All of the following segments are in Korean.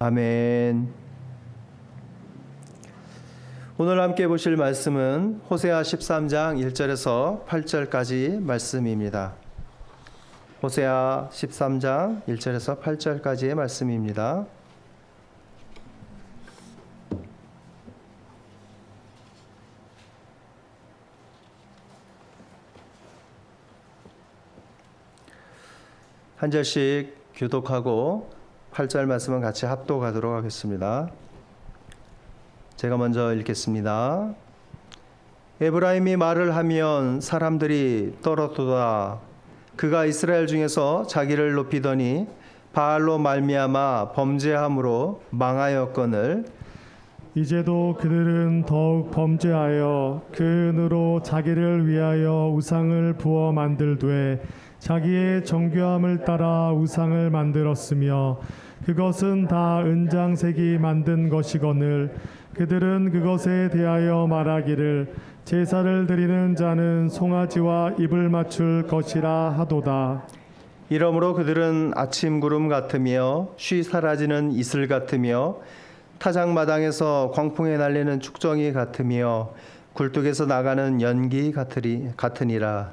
아멘. 오늘 함께 보실 말씀은 호세아 13장 1절에서 8절까지 말씀입니다. 호세아 13장 1절에서 8절까지의 말씀입니다. 한 절씩 교독하고 8절 말씀은 같이 합독하도록 하겠습니다. 제가 먼저 읽겠습니다. 에브라임이 말을 하면 사람들이 떨어도다. 그가 이스라엘 중에서 자기를 높이더니 바알로 말미암아 범죄함으로 망하였거늘 이제도 그들은 더욱 범죄하여 그 은으로 자기를 위하여 우상을 부어 만들되 자기의 정교함을 따라 우상을 만들었으며 그것은 다 은장색이 만든 것이거늘 그들은 그것에 대하여 말하기를 제사를 드리는 자는 송아지와 입을 맞출 것이라 하도다. 이러므로 그들은 아침 구름 같으며 쉬 사라지는 이슬 같으며 타작마당에서 광풍에 날리는 축정이 같으며 굴뚝에서 나가는 연기 같으니라.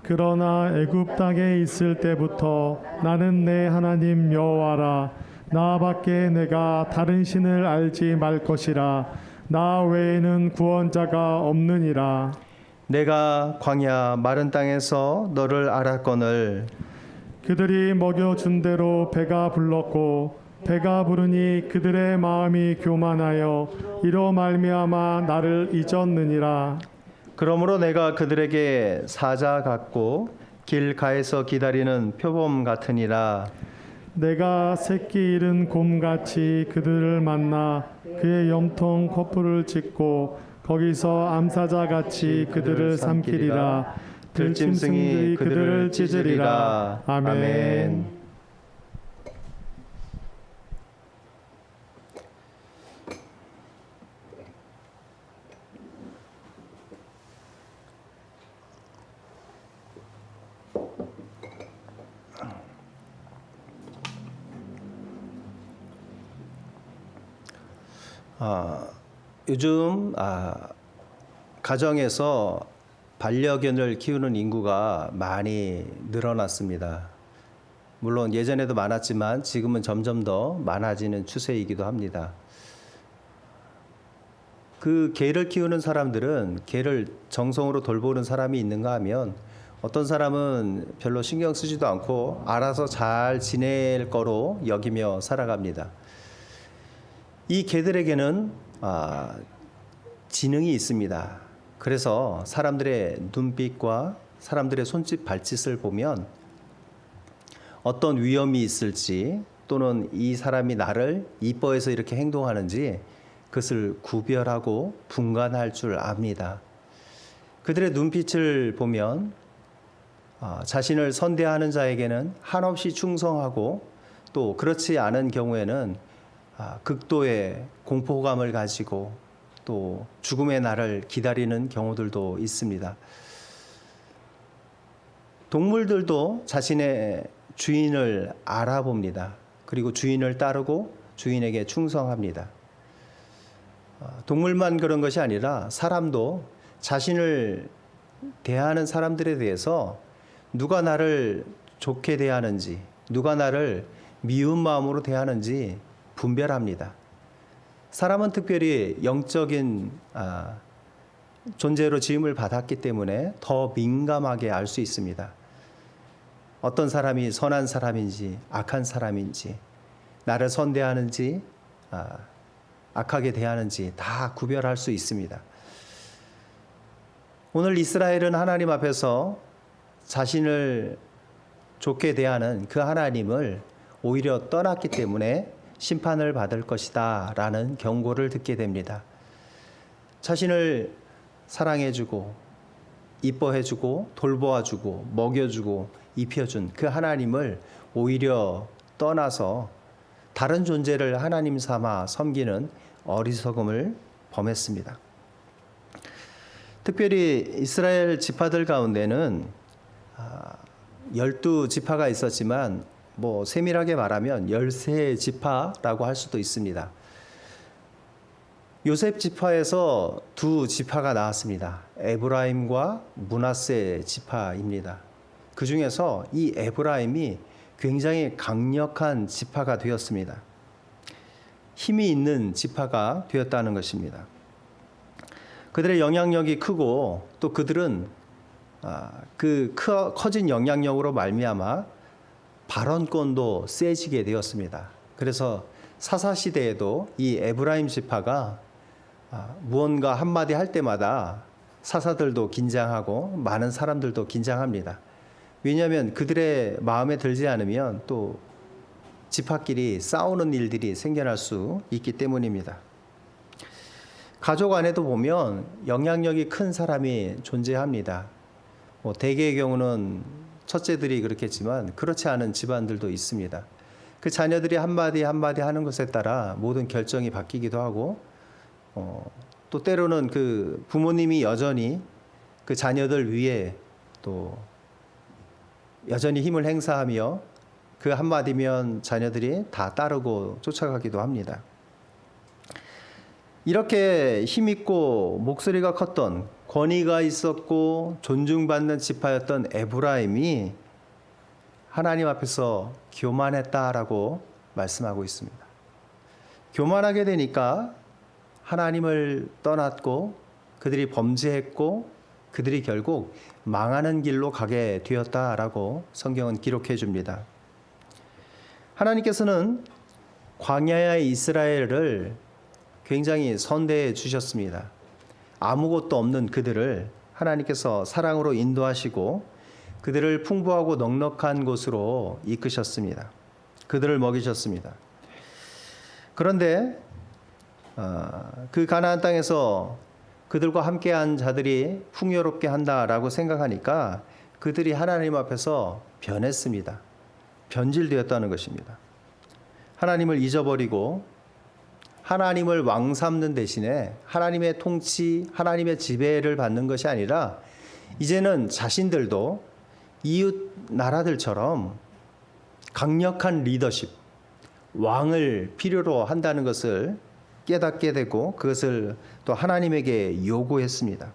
그러나 애굽 땅에 있을 때부터 나는 내 하나님 여호와라. 나밖에 내가 다른 신을 알지 말 것이라. 나 외에는 구원자가 없느니라. 내가 광야 마른 땅에서 너를 알았거늘 그들이 먹여준 대로 배가 불렀고 배가 부르니 그들의 마음이 교만하여 이로 말미암아 나를 잊었느니라. 그러므로 내가 그들에게 사자 같고 길가에서 기다리는 표범 같으니라. 내가 새끼 잃은 곰같이 그들을 만나 그의 염통 코뿔을 찢고 거기서 암사자같이 그들을 삼키리라. 들짐승이 그들을 찢으리라. 아멘. 요즘 가정에서 반려견을 키우는 인구가 많이 늘어났습니다. 물론 예전에도 많았지만 지금은 점점 더 많아지는 추세이기도 합니다. 그 개를 키우는 사람들은 개를 정성으로 돌보는 사람이 있는가 하면 어떤 사람은 별로 신경 쓰지도 않고 알아서 잘 지낼 거로 여기며 살아갑니다. 이 개들에게는 지능이 있습니다. 그래서 사람들의 눈빛과 사람들의 손짓 발짓을 보면 어떤 위험이 있을지 또는 이 사람이 나를 이뻐해서 이렇게 행동하는지 그것을 구별하고 분간할 줄 압니다. 그들의 눈빛을 보면 자신을 선대하는 자에게는 한없이 충성하고 또 그렇지 않은 경우에는 극도의 공포감을 가지고 또 죽음의 날을 기다리는 경우들도 있습니다. 동물들도 자신의 주인을 알아봅니다. 그리고 주인을 따르고 주인에게 충성합니다. 동물만 그런 것이 아니라 사람도 자신을 대하는 사람들에 대해서 누가 나를 좋게 대하는지, 누가 나를 미운 마음으로 대하는지 분별합니다. 사람은 특별히 영적인 존재로 지음을 받았기 때문에 더 민감하게 알 수 있습니다. 어떤 사람이 선한 사람인지 악한 사람인지 나를 선대하는지 악하게 대하는지 다 구별할 수 있습니다. 오늘 이스라엘은 하나님 앞에서 자신을 좋게 대하는 그 하나님을 오히려 떠났기 때문에 심판을 받을 것이다 라는 경고를 듣게 됩니다. 자신을 사랑해주고 이뻐해주고 돌보아주고 먹여주고 입혀준 그 하나님을 오히려 떠나서 다른 존재를 하나님 삼아 섬기는 어리석음을 범했습니다. 특별히 이스라엘 지파들 가운데는 12지파가 있었지만 뭐 세밀하게 말하면 13지파라고 할 수도 있습니다. 요셉 지파에서 두 지파가 나왔습니다. 에브라임과 므낫세 지파입니다. 그 중에서 이 에브라임이 굉장히 강력한 지파가 되었습니다. 힘이 있는 지파가 되었다는 것입니다. 그들의 영향력이 크고 또 그들은 커진 영향력으로 말미암아 발언권도 세지게 되었습니다. 그래서 사사시대에도 이 에브라임 지파가 무언가 한마디 할 때마다 사사들도 긴장하고 많은 사람들도 긴장합니다. 왜냐하면 그들의 마음에 들지 않으면 또 지파끼리 싸우는 일들이 생겨날 수 있기 때문입니다. 가족 안에도 보면 영향력이 큰 사람이 존재합니다. 대개의 경우는 첫째들이 그렇겠지만 그렇지 않은 집안들도 있습니다. 그 자녀들이 한마디 한마디 하는 것에 따라 모든 결정이 바뀌기도 하고 또 때로는 그 부모님이 여전히 그 자녀들 위에 또 여전히 힘을 행사하며 그 한마디면 자녀들이 다 따르고 쫓아가기도 합니다. 이렇게 힘있고 목소리가 컸던, 권위가 있었고 존중받는 지파였던 에브라임이 하나님 앞에서 교만했다라고 말씀하고 있습니다. 교만하게 되니까 하나님을 떠났고 그들이 범죄했고 그들이 결국 망하는 길로 가게 되었다라고 성경은 기록해 줍니다. 하나님께서는 광야의 이스라엘을 굉장히 선대해 주셨습니다. 아무것도 없는 그들을 하나님께서 사랑으로 인도하시고 그들을 풍부하고 넉넉한 곳으로 이끄셨습니다. 그들을 먹이셨습니다. 그런데 그 가나안 땅에서 그들과 함께한 자들이 풍요롭게 한다라고 생각하니까 그들이 하나님 앞에서 변했습니다. 변질되었다는 것입니다. 하나님을 잊어버리고 하나님을 왕 삼는 대신에 하나님의 통치, 하나님의 지배를 받는 것이 아니라 이제는 자신들도 이웃 나라들처럼 강력한 리더십, 왕을 필요로 한다는 것을 깨닫게 되고 그것을 또 하나님에게 요구했습니다.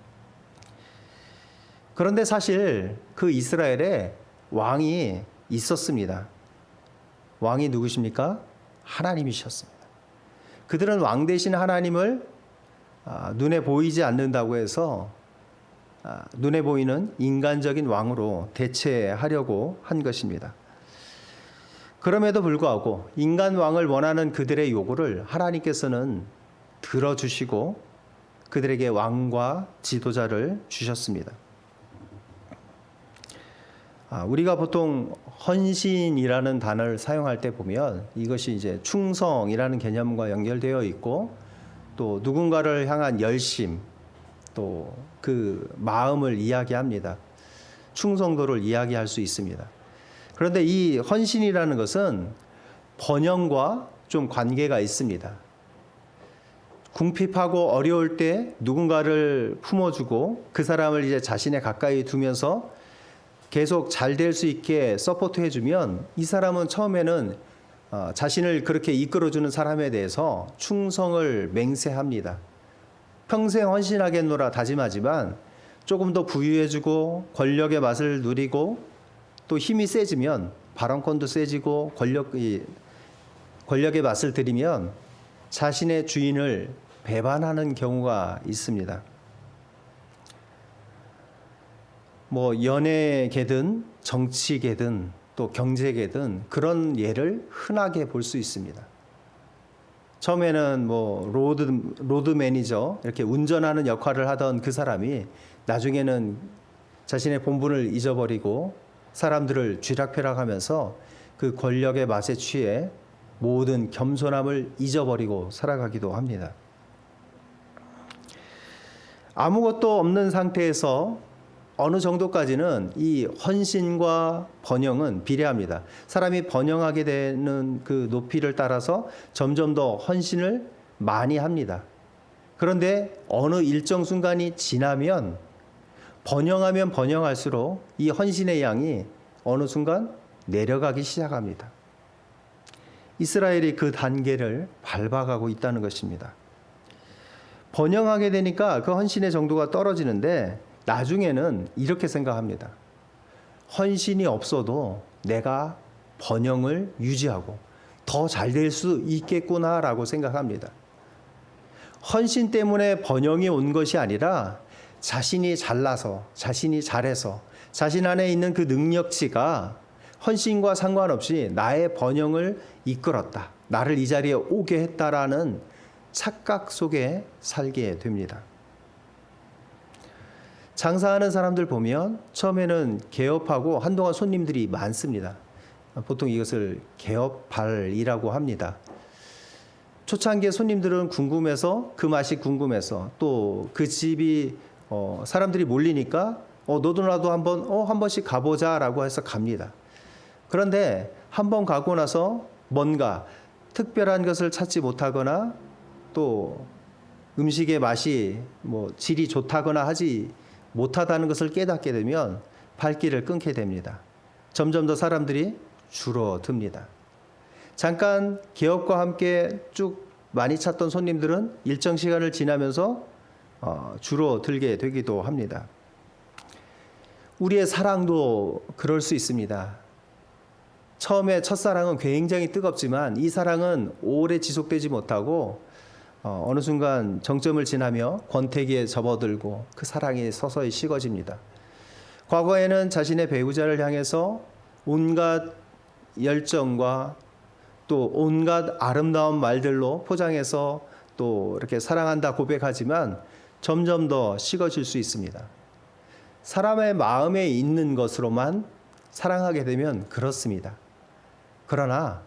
그런데 사실 그 이스라엘에 왕이 있었습니다. 왕이 누구십니까? 하나님이셨습니다. 그들은 왕 대신 하나님을 눈에 보이지 않는다고 해서 눈에 보이는 인간적인 왕으로 대체하려고 한 것입니다. 그럼에도 불구하고 인간 왕을 원하는 그들의 요구를 하나님께서는 들어주시고 그들에게 왕과 지도자를 주셨습니다. 우리가 보통 헌신이라는 단어를 사용할 때 보면 이것이 이제 충성이라는 개념과 연결되어 있고 또 누군가를 향한 열심 또 그 마음을 이야기합니다. 충성도를 이야기할 수 있습니다. 그런데 이 헌신이라는 것은 번영과 좀 관계가 있습니다. 궁핍하고 어려울 때 누군가를 품어주고 그 사람을 이제 자신의 가까이 두면서 계속 잘 될 수 있게 서포트 해주면 이 사람은 처음에는 자신을 그렇게 이끌어주는 사람에 대해서 충성을 맹세합니다. 평생 헌신하겠노라 다짐하지만 조금 더 부유해지고 권력의 맛을 누리고 또 힘이 세지면 발언권도 세지고 권력의 맛을 들이면 자신의 주인을 배반하는 경우가 있습니다. 뭐 연예계든 정치계든 또 경제계든 그런 예를 흔하게 볼 수 있습니다. 처음에는 뭐 로드 매니저 이렇게 운전하는 역할을 하던 그 사람이 나중에는 자신의 본분을 잊어버리고 사람들을 쥐락펴락하면서 그 권력의 맛에 취해 모든 겸손함을 잊어버리고 살아가기도 합니다. 아무것도 없는 상태에서 어느 정도까지는 이 헌신과 번영은 비례합니다. 사람이 번영하게 되는 그 높이를 따라서 점점 더 헌신을 많이 합니다. 그런데 어느 일정 순간이 지나면 번영하면 번영할수록 이 헌신의 양이 어느 순간 내려가기 시작합니다. 이스라엘이 그 단계를 밟아가고 있다는 것입니다. 번영하게 되니까 그 헌신의 정도가 떨어지는데 나중에는 이렇게 생각합니다. 헌신이 없어도 내가 번영을 유지하고 더 잘 될 수 있겠구나라고 생각합니다. 헌신 때문에 번영이 온 것이 아니라 자신이 잘나서, 자신이 잘해서, 자신 안에 있는 그 능력치가 헌신과 상관없이 나의 번영을 이끌었다. 나를 이 자리에 오게 했다라는 착각 속에 살게 됩니다. 장사하는 사람들 보면 처음에는 개업하고 한동안 손님들이 많습니다. 보통 이것을 개업발이라고 합니다. 초창기에 손님들은 궁금해서, 그 맛이 궁금해서, 또 그 집이 사람들이 몰리니까 너도 나도 한 번씩 가보자라고 해서 갑니다. 그런데 한 번 가고 나서 뭔가 특별한 것을 찾지 못하거나 또 음식의 맛이 질이 좋다거나 하지 못하다는 것을 깨닫게 되면 발길을 끊게 됩니다. 점점 더 사람들이 줄어듭니다. 잠깐 개업과 함께 쭉 많이 찾던 손님들은 일정 시간을 지나면서 줄어들게 되기도 합니다. 우리의 사랑도 그럴 수 있습니다. 처음에 첫사랑은 굉장히 뜨겁지만 이 사랑은 오래 지속되지 못하고 어느 순간 정점을 지나며 권태기에 접어들고 그 사랑이 서서히 식어집니다. 과거에는 자신의 배우자를 향해서 온갖 열정과 또 온갖 아름다운 말들로 포장해서 또 이렇게 사랑한다 고백하지만 점점 더 식어질 수 있습니다. 사람의 마음에 있는 것으로만 사랑하게 되면 그렇습니다. 그러나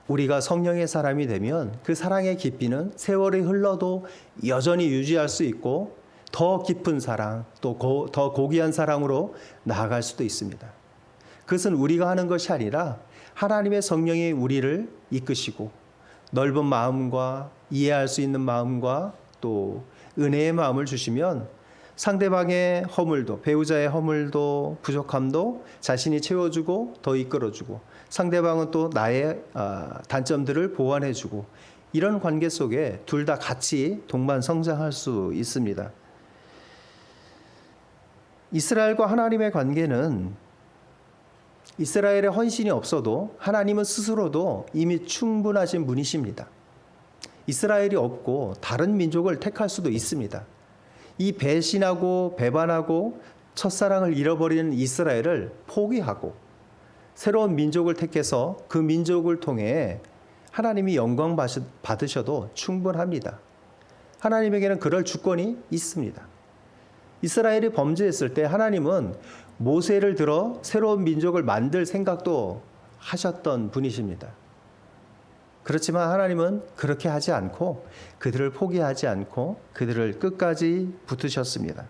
우리가 성령의 사람이 되면 그 사랑의 깊이는 세월이 흘러도 여전히 유지할 수 있고 더 깊은 사랑, 또 더 고귀한 사랑으로 나아갈 수도 있습니다. 그것은 우리가 하는 것이 아니라 하나님의 성령이 우리를 이끄시고 넓은 마음과 이해할 수 있는 마음과 또 은혜의 마음을 주시면 상대방의 허물도, 배우자의 허물도, 부족함도 자신이 채워주고 더 이끌어주고 상대방은 또 나의 단점들을 보완해주고 이런 관계 속에 둘 다 같이 동반 성장할 수 있습니다. 이스라엘과 하나님의 관계는 이스라엘의 헌신이 없어도 하나님은 스스로도 이미 충분하신 분이십니다. 이스라엘이 없고 다른 민족을 택할 수도 있습니다. 이 배신하고 배반하고 첫사랑을 잃어버리는 이스라엘을 포기하고 새로운 민족을 택해서 그 민족을 통해 하나님이 영광 받으셔도 충분합니다. 하나님에게는 그럴 주권이 있습니다. 이스라엘이 범죄했을 때 하나님은 모세를 들어 새로운 민족을 만들 생각도 하셨던 분이십니다. 그렇지만 하나님은 그렇게 하지 않고 그들을 포기하지 않고 그들을 끝까지 붙으셨습니다.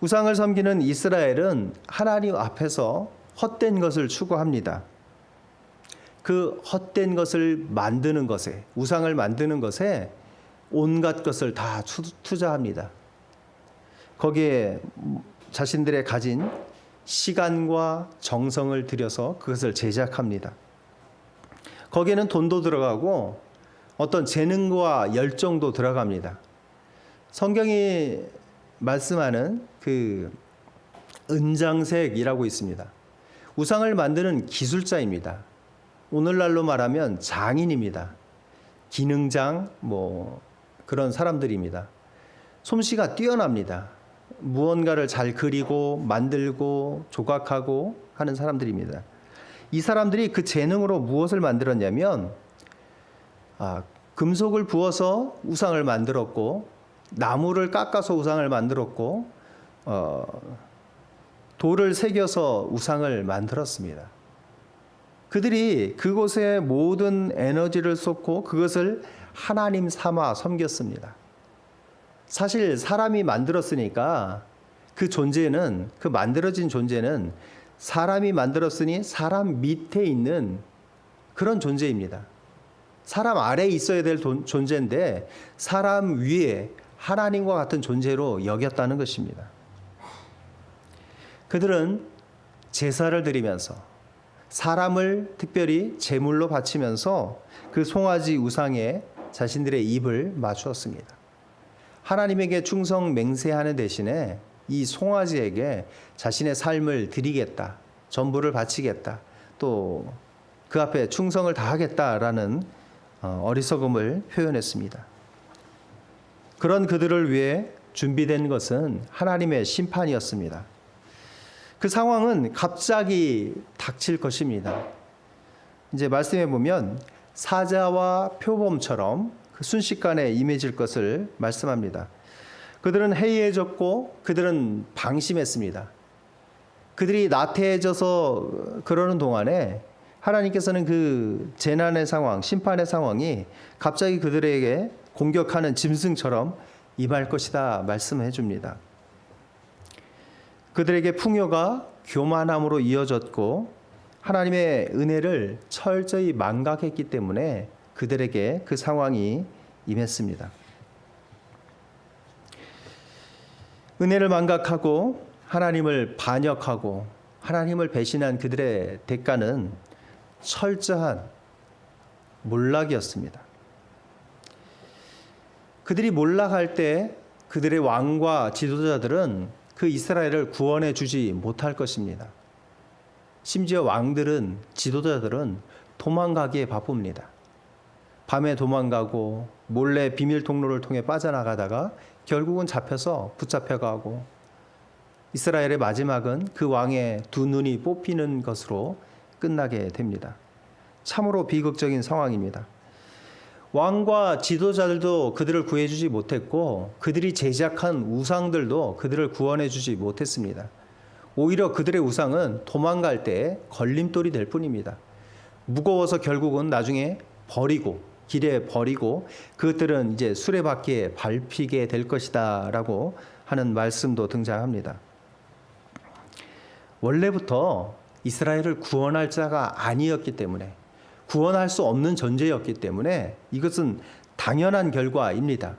우상을 섬기는 이스라엘은 하나님 앞에서 헛된 것을 추구합니다. 그 헛된 것을 만드는 것에, 우상을 만드는 것에 온갖 것을 다 투자합니다. 거기에 자신들의 가진 시간과 정성을 들여서 그것을 제작합니다. 거기에는 돈도 들어가고 어떤 재능과 열정도 들어갑니다. 성경이 말씀하는 그 은장색이라고 있습니다. 우상을 만드는 기술자입니다. 오늘날로 말하면 장인입니다. 기능장 그런 사람들입니다. 솜씨가 뛰어납니다. 무언가를 잘 그리고 만들고 조각하고 하는 사람들입니다. 이 사람들이 그 재능으로 무엇을 만들었냐면 금속을 부어서 우상을 만들었고 나무를 깎아서 우상을 만들었고 돌을 새겨서 우상을 만들었습니다. 그들이 그곳에 모든 에너지를 쏟고 그것을 하나님 삼아 섬겼습니다. 사실 사람이 만들었으니까 그 존재는, 그 만들어진 존재는 사람이 만들었으니 사람 밑에 있는 그런 존재입니다. 사람 아래에 있어야 될 존재인데 사람 위에 하나님과 같은 존재로 여겼다는 것입니다. 그들은 제사를 드리면서 사람을 특별히 제물로 바치면서 그 송아지 우상에 자신들의 입을 맞추었습니다. 하나님에게 충성 맹세하는 대신에 이 송아지에게 자신의 삶을 드리겠다, 전부를 바치겠다, 또 그 앞에 충성을 다하겠다라는 어리석음을 표현했습니다. 그런 그들을 위해 준비된 것은 하나님의 심판이었습니다. 그 상황은 갑자기 닥칠 것입니다. 이제 말씀해 보면 사자와 표범처럼 그 순식간에 임해질 것을 말씀합니다. 그들은 해이해졌고 그들은 방심했습니다. 그들이 나태해져서 그러는 동안에 하나님께서는 그 재난의 상황, 심판의 상황이 갑자기 그들에게 공격하는 짐승처럼 임할 것이다 말씀해 줍니다. 그들에게 풍요가 교만함으로 이어졌고 하나님의 은혜를 철저히 망각했기 때문에 그들에게 그 상황이 임했습니다. 은혜를 망각하고 하나님을 반역하고 하나님을 배신한 그들의 대가는 철저한 몰락이었습니다. 그들이 몰락할 때 그들의 왕과 지도자들은 그 이스라엘을 구원해 주지 못할 것입니다. 심지어 왕들은, 지도자들은 도망가기에 바쁩니다. 밤에 도망가고 몰래 비밀 통로를 통해 빠져나가다가 결국은 잡혀서 붙잡혀가고 이스라엘의 마지막은 그 왕의 두 눈이 뽑히는 것으로 끝나게 됩니다. 참으로 비극적인 상황입니다. 왕과 지도자들도 그들을 구해주지 못했고 그들이 제작한 우상들도 그들을 구원해주지 못했습니다. 오히려 그들의 우상은 도망갈 때 걸림돌이 될 뿐입니다. 무거워서 결국은 나중에 버리고 길에 버리고 그것들은 이제 수레바퀴에 밟히게 될 것이다 라고 하는 말씀도 등장합니다. 원래부터 이스라엘을 구원할 자가 아니었기 때문에 구원할 수 없는 존재였기 때문에 이것은 당연한 결과입니다.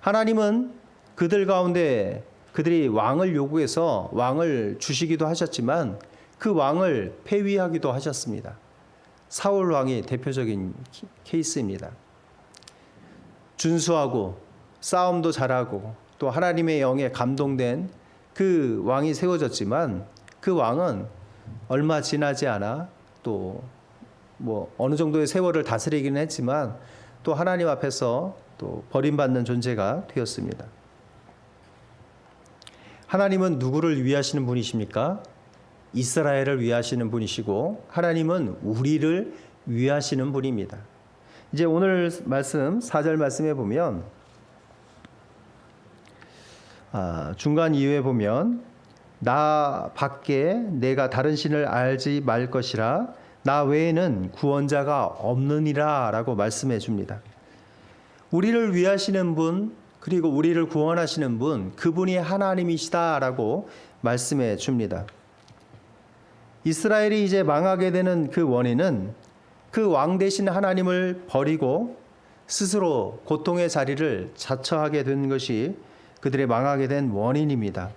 하나님은 그들 가운데 그들이 왕을 요구해서 왕을 주시기도 하셨지만 그 왕을 폐위하기도 하셨습니다. 사울 왕이 대표적인 케이스입니다. 준수하고 싸움도 잘하고 또 하나님의 영에 감동된 그 왕이 세워졌지만 그 왕은 얼마 지나지 않아 또 어느 정도의 세월을 다스리기는 했지만 또 하나님 앞에서 또 버림받는 존재가 되었습니다. 하나님은 누구를 위하시는 분이십니까? 이스라엘을 위하시는 분이시고 하나님은 우리를 위하시는 분입니다. 이제 오늘 말씀 4절 말씀에 보면 중간 이유에 보면 나 밖에 내가 다른 신을 알지 말 것이라 나 외에는 구원자가 없느니라 라고 말씀해 줍니다. 우리를 위하시는 분 그리고 우리를 구원하시는 분 그분이 하나님이시다라고 말씀해 줍니다. 이스라엘이 이제 망하게 되는 그 원인은 그 왕 대신 하나님을 버리고 스스로 고통의 자리를 자처하게 된 것이 그들의 망하게 된 원인입니다.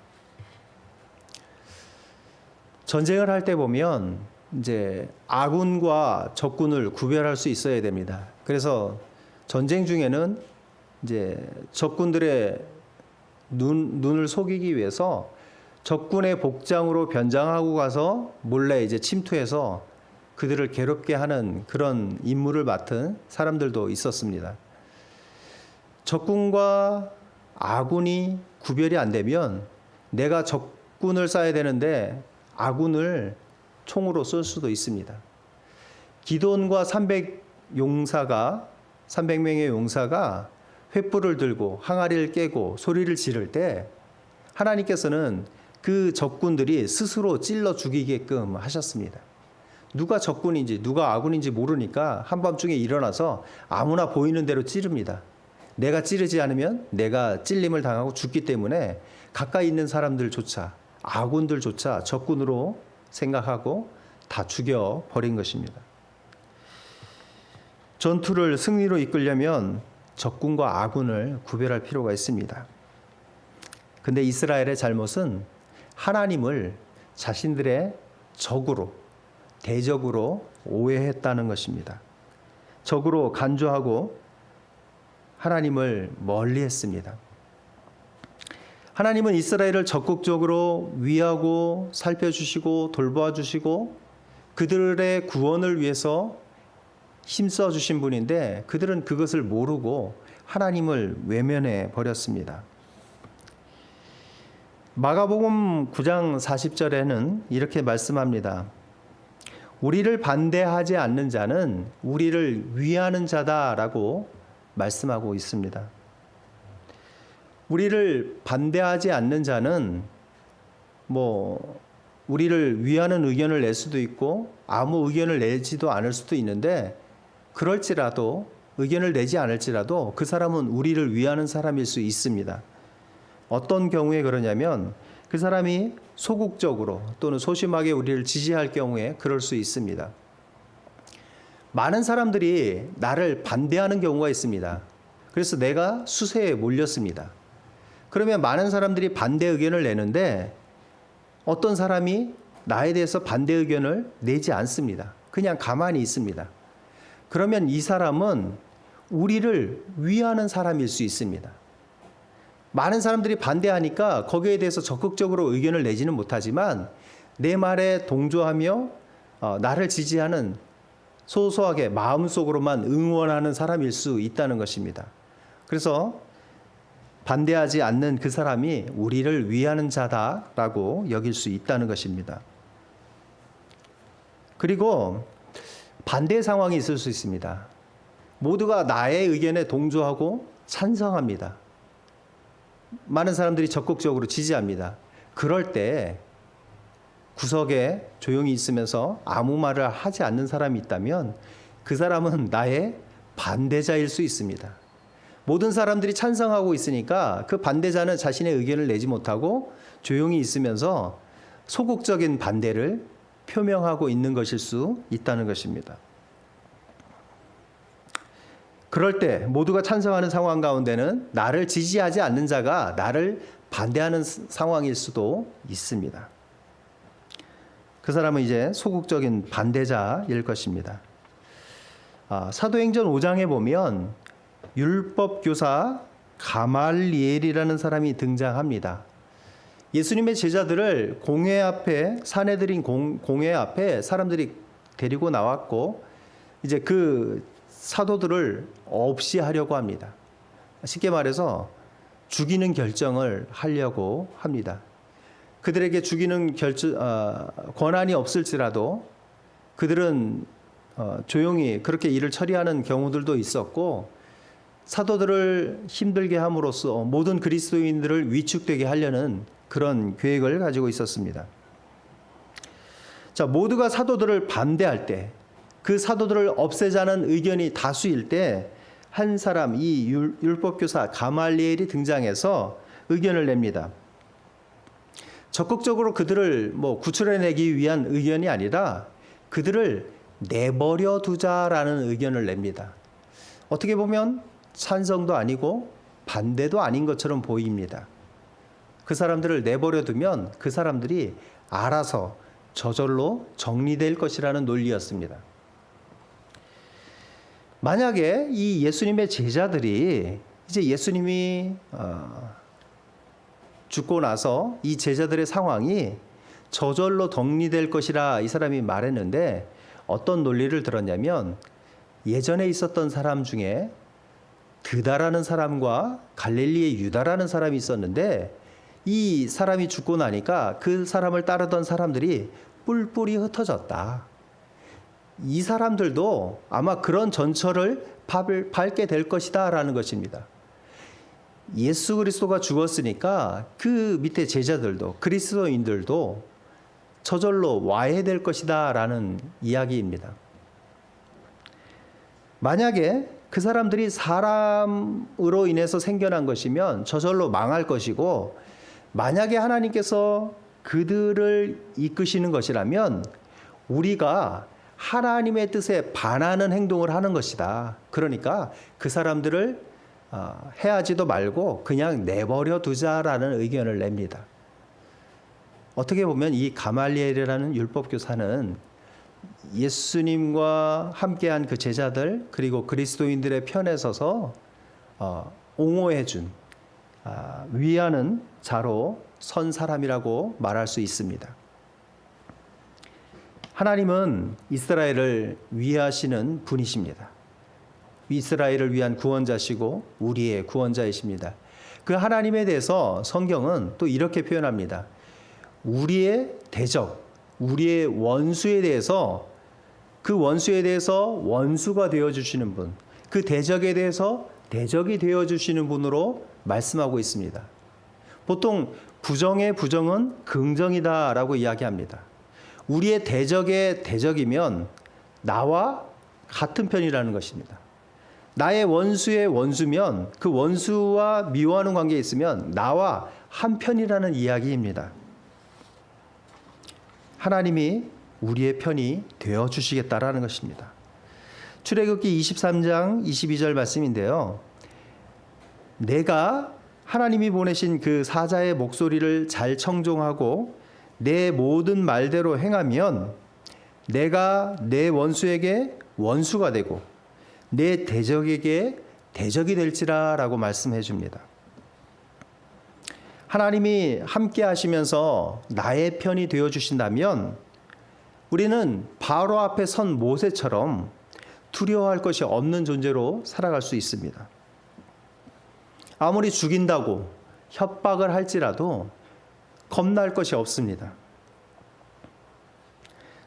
전쟁을 할 때 보면 이제 아군과 적군을 구별할 수 있어야 됩니다. 그래서 전쟁 중에는 이제 적군들의 눈을 속이기 위해서 적군의 복장으로 변장하고 가서 몰래 이제 침투해서 그들을 괴롭게 하는 그런 임무를 맡은 사람들도 있었습니다. 적군과 아군이 구별이 안 되면 내가 적군을 쏴야 되는데 아군을 총으로 쏠 수도 있습니다. 기드온과 300명의 용사가 횃불을 들고 항아리를 깨고 소리를 지를 때 하나님께서는 그 적군들이 스스로 찔러 죽이게끔 하셨습니다. 누가 적군인지 누가 아군인지 모르니까 한밤중에 일어나서 아무나 보이는 대로 찌릅니다. 내가 찌르지 않으면 내가 찔림을 당하고 죽기 때문에 가까이 있는 사람들조차 아군들조차 적군으로 생각하고 다 죽여버린 것입니다. 전투를 승리로 이끌려면 적군과 아군을 구별할 필요가 있습니다. 근데 이스라엘의 잘못은 하나님을 자신들의 적으로, 대적으로 오해했다는 것입니다. 적으로 간주하고 하나님을 멀리했습니다. 하나님은 이스라엘을 적극적으로 위하고 살펴주시고 돌보아주시고 그들의 구원을 위해서 힘써 주신 분인데 그들은 그것을 모르고 하나님을 외면해 버렸습니다. 마가복음 9장 40절에는 이렇게 말씀합니다. 우리를 반대하지 않는 자는 우리를 위하는 자다라고 말씀하고 있습니다. 우리를 반대하지 않는 자는 우리를 위하는 의견을 낼 수도 있고 아무 의견을 내지도 않을 수도 있는데 그럴지라도 의견을 내지 않을지라도 그 사람은 우리를 위하는 사람일 수 있습니다. 어떤 경우에 그러냐면 그 사람이 소극적으로 또는 소심하게 우리를 지지할 경우에 그럴 수 있습니다. 많은 사람들이 나를 반대하는 경우가 있습니다. 그래서 내가 수세에 몰렸습니다. 그러면 많은 사람들이 반대 의견을 내는데 어떤 사람이 나에 대해서 반대 의견을 내지 않습니다. 그냥 가만히 있습니다. 그러면 이 사람은 우리를 위하는 사람일 수 있습니다. 많은 사람들이 반대하니까 거기에 대해서 적극적으로 의견을 내지는 못하지만 내 말에 동조하며 나를 지지하는 소소하게 마음속으로만 응원하는 사람일 수 있다는 것입니다. 그래서 반대하지 않는 그 사람이 우리를 위하는 자다라고 여길 수 있다는 것입니다. 그리고 반대 상황이 있을 수 있습니다. 모두가 나의 의견에 동조하고 찬성합니다. 많은 사람들이 적극적으로 지지합니다. 그럴 때 구석에 조용히 있으면서 아무 말을 하지 않는 사람이 있다면 그 사람은 나의 반대자일 수 있습니다. 모든 사람들이 찬성하고 있으니까 그 반대자는 자신의 의견을 내지 못하고 조용히 있으면서 소극적인 반대를 표명하고 있는 것일 수 있다는 것입니다. 그럴 때 모두가 찬성하는 상황 가운데는 나를 지지하지 않는 자가 나를 반대하는 상황일 수도 있습니다. 그 사람은 이제 소극적인 반대자일 것입니다. 사도행전 5장에 보면 율법교사 가말리엘이라는 사람이 등장합니다. 예수님의 제자들을 공회 앞에 사내들인 공회 앞에 사람들이 데리고 나왔고 이제 그 사도들을 없이 하려고 합니다. 쉽게 말해서 죽이는 결정을 하려고 합니다. 그들에게 죽이는 권한이 없을지라도 그들은 조용히 그렇게 일을 처리하는 경우들도 있었고 사도들을 힘들게 함으로써 모든 그리스도인들을 위축되게 하려는 그런 계획을 가지고 있었습니다. 자, 모두가 사도들을 반대할 때, 그 사도들을 없애자는 의견이 다수일 때 한 사람, 이 율법교사 가말리엘이 등장해서 의견을 냅니다. 적극적으로 그들을 구출해내기 위한 의견이 아니라 그들을 내버려 두자라는 의견을 냅니다. 어떻게 보면 찬성도 아니고 반대도 아닌 것처럼 보입니다. 그 사람들을 내버려 두면 그 사람들이 알아서 저절로 정리될 것이라는 논리였습니다. 만약에 이 예수님의 제자들이 이제 예수님이 죽고 나서 이 제자들의 상황이 저절로 정리될 것이라 이 사람이 말했는데 어떤 논리를 들었냐면 예전에 있었던 사람 중에 드다라는 사람과 갈릴리의 유다라는 사람이 있었는데 이 사람이 죽고 나니까 그 사람을 따르던 사람들이 뿔뿔이 흩어졌다. 이 사람들도 아마 그런 전철을 밟게 될 것이다 라는 것입니다. 예수 그리스도가 죽었으니까 그 밑에 제자들도 그리스도인들도 저절로 와해될 것이다 라는 이야기입니다. 만약에 그 사람들이 사람으로 인해서 생겨난 것이면 저절로 망할 것이고 만약에 하나님께서 그들을 이끄시는 것이라면 우리가 하나님의 뜻에 반하는 행동을 하는 것이다. 그러니까 그 사람들을 해하지도 말고 그냥 내버려 두자라는 의견을 냅니다. 어떻게 보면 이 가말리엘이라는 율법 교사는 예수님과 함께한 그 제자들 그리고 그리스도인들의 편에 서서 옹호해 준 위하는 자로 선 사람이라고 말할 수 있습니다. 하나님은 이스라엘을 위하시는 분이십니다. 이스라엘을 위한 구원자시고 우리의 구원자이십니다. 그 하나님에 대해서 성경은 또 이렇게 표현합니다. 우리의 대적, 우리의 원수에 대해서 그 원수에 대해서 원수가 되어주시는 분, 그 대적에 대해서 대적이 되어주시는 분으로 말씀하고 있습니다. 보통 부정의 부정은 긍정이다라고 이야기합니다. 우리의 대적의 대적이면 나와 같은 편이라는 것입니다. 나의 원수의 원수면 그 원수와 미워하는 관계에 있으면 나와 한 편이라는 이야기입니다. 하나님이 우리의 편이 되어주시겠다라는 것입니다. 출애굽기 23장 22절 말씀인데요. 내가 하나님이 보내신 그 사자의 목소리를 잘 청종하고 내 모든 말대로 행하면 내가 내 원수에게 원수가 되고 내 대적에게 대적이 될지라 라고 말씀해 줍니다. 하나님이 함께 하시면서 나의 편이 되어 주신다면 우리는 바로 앞에 선 모세처럼 두려워할 것이 없는 존재로 살아갈 수 있습니다. 아무리 죽인다고 협박을 할지라도 겁날 것이 없습니다.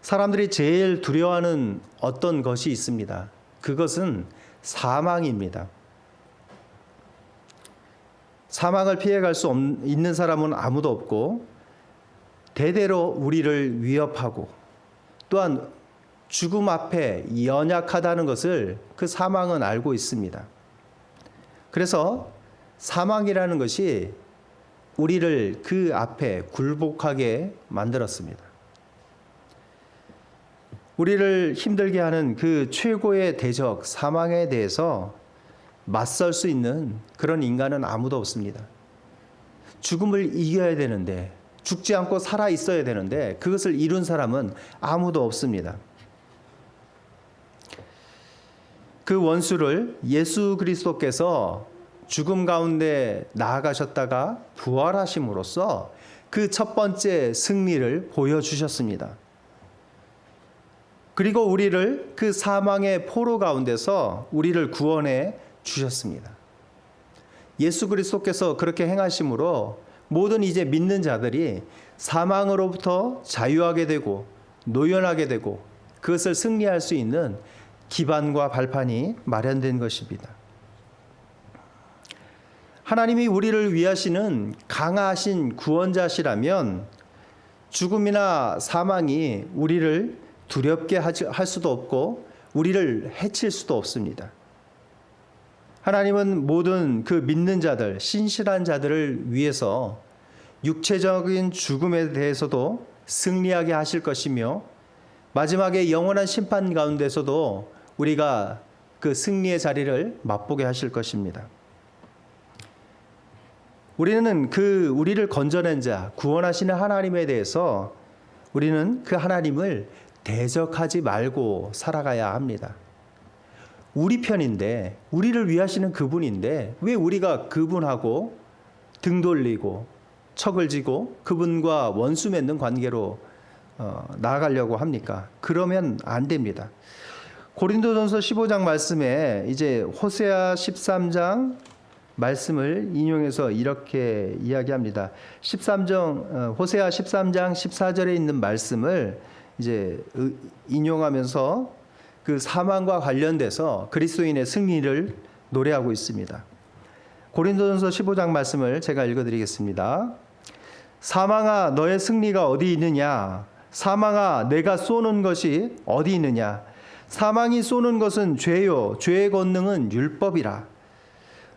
사람들이 제일 두려워하는 어떤 것이 있습니다. 그것은 사망입니다. 사망을 피해갈 수 있는 사람은 아무도 없고 대대로 우리를 위협하고 또한 죽음 앞에 연약하다는 것을 그 사망은 알고 있습니다. 그래서 사망이라는 것이 우리를 그 앞에 굴복하게 만들었습니다. 우리를 힘들게 하는 그 최고의 대적 사망에 대해서 맞설 수 있는 그런 인간은 아무도 없습니다. 죽음을 이겨야 되는데 죽지 않고 살아 있어야 되는데 그것을 이룬 사람은 아무도 없습니다. 그 원수를 예수 그리스도께서 죽음 가운데 나아가셨다가 부활하심으로써 그 첫 번째 승리를 보여주셨습니다. 그리고 우리를 그 사망의 포로 가운데서 우리를 구원해 주셨습니다. 예수 그리스도께서 그렇게 행하심으로 모든 이제 믿는 자들이 사망으로부터 자유하게 되고 노연하게 되고 그것을 승리할 수 있는 기반과 발판이 마련된 것입니다. 하나님이 우리를 위하시는 강하신 구원자시라면 죽음이나 사망이 우리를 두렵게 할 수도 없고 우리를 해칠 수도 없습니다. 하나님은 모든 그 믿는 자들, 신실한 자들을 위해서 육체적인 죽음에 대해서도 승리하게 하실 것이며 마지막에 영원한 심판 가운데서도 우리가 그 승리의 자리를 맛보게 하실 것입니다. 우리는 우리를 건져낸 자, 구원하시는 하나님에 대해서 우리는 그 하나님을 대적하지 말고 살아가야 합니다. 우리 편인데 우리를 위하시는 그분인데 왜 우리가 그분하고 등 돌리고 척을 지고 그분과 원수 맺는 관계로 나아가려고 합니까? 그러면 안 됩니다. 고린도전서 15장 말씀에 이제 호세아 13장 말씀을 인용해서 이렇게 이야기합니다. 호세아 13장 14절에 있는 말씀을 이제 인용하면서 그 사망과 관련돼서 그리스도인의 승리를 노래하고 있습니다. 고린도전서 15장 말씀을 제가 읽어드리겠습니다. 사망아 너의 승리가 어디 있느냐? 사망아 내가 쏘는 것이 어디 있느냐? 사망이 쏘는 것은 죄요 죄의 권능은 율법이라.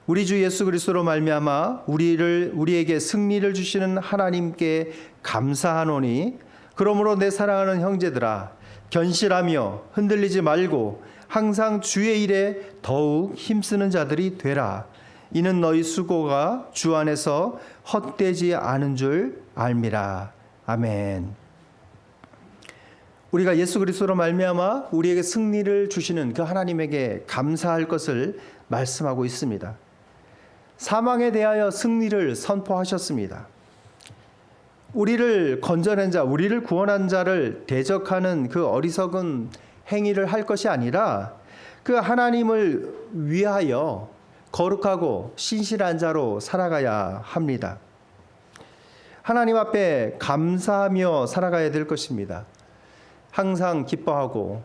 우리 주 예수 그리스도로 말미암아 우리에게 승리를 주시는 하나님께 감사하노니 그러므로 내 사랑하는 형제들아 견실하며 흔들리지 말고 항상 주의 일에 더욱 힘쓰는 자들이 되라. 이는 너희 수고가 주 안에서 헛되지 않은 줄 알미라. 아멘. 우리가 예수 그리스도로 말미암아 우리에게 승리를 주시는 그 하나님에게 감사할 것을 말씀하고 있습니다. 사망에 대하여 승리를 선포하셨습니다. 우리를 건져낸 자, 우리를 구원한 자를 대적하는 그 어리석은 행위를 할 것이 아니라 그 하나님을 위하여 거룩하고 신실한 자로 살아가야 합니다. 하나님 앞에 감사하며 살아가야 될 것입니다. 항상 기뻐하고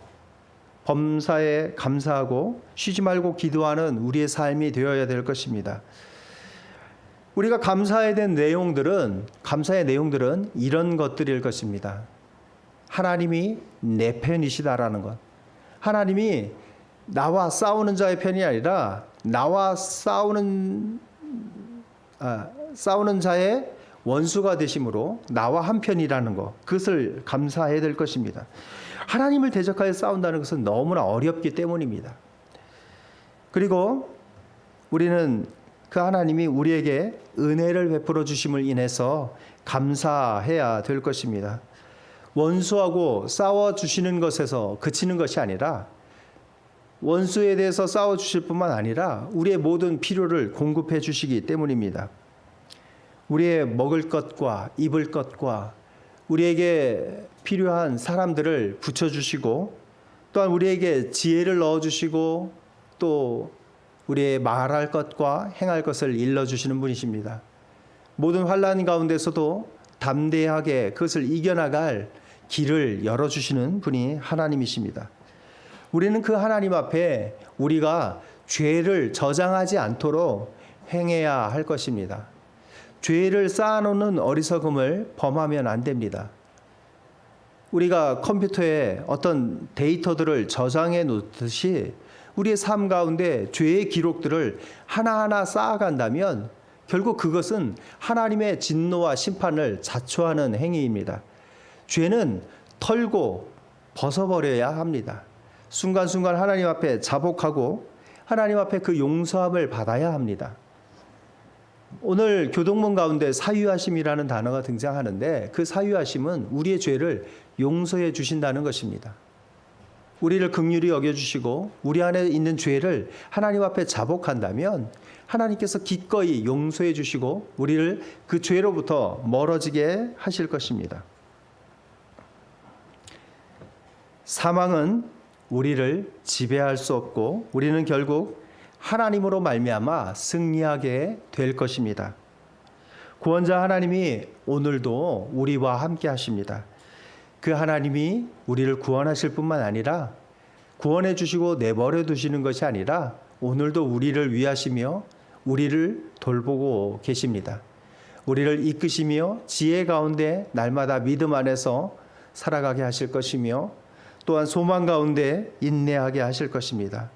범사에 감사하고 쉬지 말고 기도하는 우리의 삶이 되어야 될 것입니다. 우리가 감사해야 될 감사의 내용들은 이런 것들일 것입니다. 하나님이 내 편이시다라는 것. 하나님이 나와 싸우는 자의 편이 아니라 나와 싸우는 자의 원수가 되심으로 나와 한편이라는 것, 그것을 감사해야 될 것입니다. 하나님을 대적하여 싸운다는 것은 너무나 어렵기 때문입니다. 그리고 우리는 그 하나님이 우리에게 은혜를 베풀어 주심을 인해서 감사해야 될 것입니다. 원수하고 싸워 주시는 것에서 그치는 것이 아니라 원수에 대해서 싸워 주실 뿐만 아니라 우리의 모든 필요를 공급해 주시기 때문입니다. 우리의 먹을 것과 입을 것과 우리에게 필요한 사람들을 붙여주시고 또한 우리에게 지혜를 넣어주시고 또 우리의 말할 것과 행할 것을 일러주시는 분이십니다. 모든 환난 가운데서도 담대하게 그것을 이겨나갈 길을 열어주시는 분이 하나님이십니다. 우리는 그 하나님 앞에 우리가 죄를 저장하지 않도록 행해야 할 것입니다. 죄를 쌓아놓는 어리석음을 범하면 안 됩니다. 우리가 컴퓨터에 어떤 데이터들을 저장해 놓듯이 우리의 삶 가운데 죄의 기록들을 하나하나 쌓아간다면 결국 그것은 하나님의 진노와 심판을 자초하는 행위입니다. 죄는 털고 벗어버려야 합니다. 순간순간 하나님 앞에 자복하고 하나님 앞에 그 용서함을 받아야 합니다. 오늘 교동문 가운데 사유하심이라는 단어가 등장하는데 그 사유하심은 우리의 죄를 용서해 주신다는 것입니다. 우리를 긍휼히 여겨주시고 우리 안에 있는 죄를 하나님 앞에 자복한다면 하나님께서 기꺼이 용서해 주시고 우리를 그 죄로부터 멀어지게 하실 것입니다. 사망은 우리를 지배할 수 없고 우리는 결국 하나님으로 말미암아 승리하게 될 것입니다. 구원자 하나님이 오늘도 우리와 함께 하십니다. 그 하나님이 우리를 구원하실 뿐만 아니라 구원해 주시고 내버려 두시는 것이 아니라 오늘도 우리를 위하시며 우리를 돌보고 계십니다. 우리를 이끄시며 지혜 가운데 날마다 믿음 안에서 살아가게 하실 것이며 또한 소망 가운데 인내하게 하실 것입니다.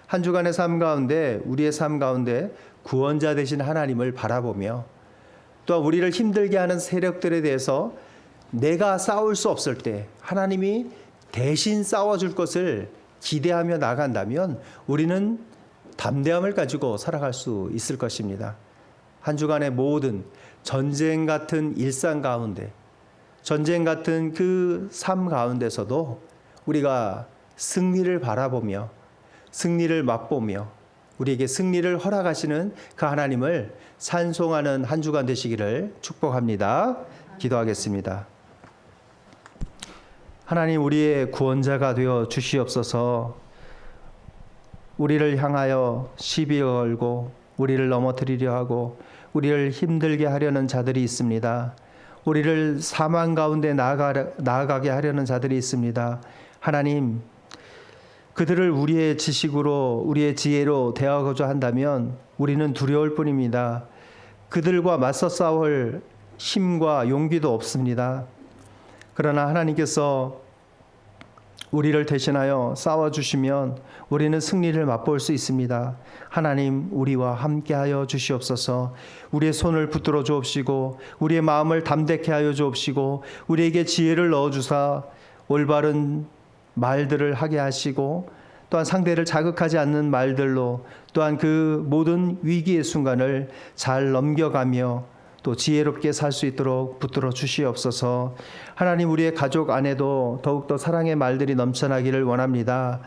한 주간의 삶 가운데 우리의 삶 가운데 구원자 되신 하나님을 바라보며 또한 우리를 힘들게 하는 세력들에 대해서 내가 싸울 수 없을 때 하나님이 대신 싸워줄 것을 기대하며 나간다면 우리는 담대함을 가지고 살아갈 수 있을 것입니다. 한 주간의 모든 전쟁 같은 일상 가운데 전쟁 같은 그 삶 가운데서도 우리가 승리를 바라보며 승리를 맛보며 우리에게 승리를 허락하시는 그 하나님을 찬송하는 한 주간 되시기를 축복합니다. 기도하겠습니다. 하나님, 우리의 구원자가 되어 주시옵소서. 우리를 향하여 시비 걸고 우리를 넘어뜨리려 하고 우리를 힘들게 하려는 자들이 있습니다. 우리를 사망 가운데 나아가게 하려는 자들이 있습니다. 하나님, 그들을 우리의 지식으로 우리의 지혜로 대하고자 한다면 우리는 두려울 뿐입니다. 그들과 맞서 싸울 힘과 용기도 없습니다. 그러나 하나님께서 우리를 대신하여 싸워주시면 우리는 승리를 맛볼 수 있습니다. 하나님, 우리와 함께하여 주시옵소서. 우리의 손을 붙들어 주옵시고 우리의 마음을 담대케 하여 주옵시고 우리에게 지혜를 넣어주사 올바른 말들을 하게 하시고 또한 상대를 자극하지 않는 말들로 또한 그 모든 위기의 순간을 잘 넘겨가며 또 지혜롭게 살 수 있도록 붙들어 주시옵소서. 하나님, 우리의 가족 안에도 더욱더 사랑의 말들이 넘쳐나기를 원합니다.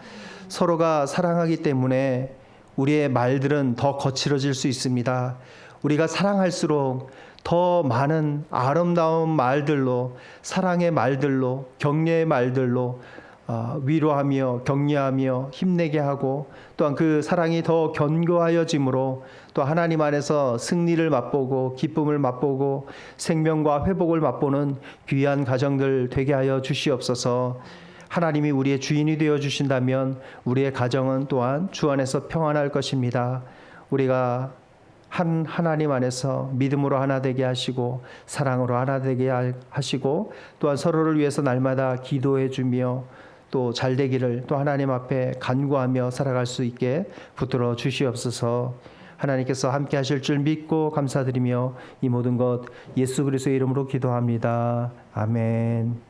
서로가 사랑하기 때문에 우리의 말들은 더 거칠어질 수 있습니다. 우리가 사랑할수록 더 많은 아름다운 말들로, 사랑의 말들로, 격려의 말들로 위로하며 격려하며 힘내게 하고, 또한 그 사랑이 더 견고하여짐으로 또 하나님 안에서 승리를 맛보고 기쁨을 맛보고 생명과 회복을 맛보는 귀한 가정들 되게 하여 주시옵소서. 하나님이 우리의 주인이 되어 주신다면 우리의 가정은 또한 주 안에서 평안할 것입니다. 우리가 한 하나님 안에서 믿음으로 하나 되게 하시고 사랑으로 하나 되게 하시고, 또한 서로를 위해서 날마다 기도해 주며 또 잘 되기를 또 하나님 앞에 간구하며 살아갈 수 있게 붙들어 주시옵소서. 하나님께서 함께 하실 줄 믿고 감사드리며 이 모든 것 예수 그리스도의 이름으로 기도합니다. 아멘.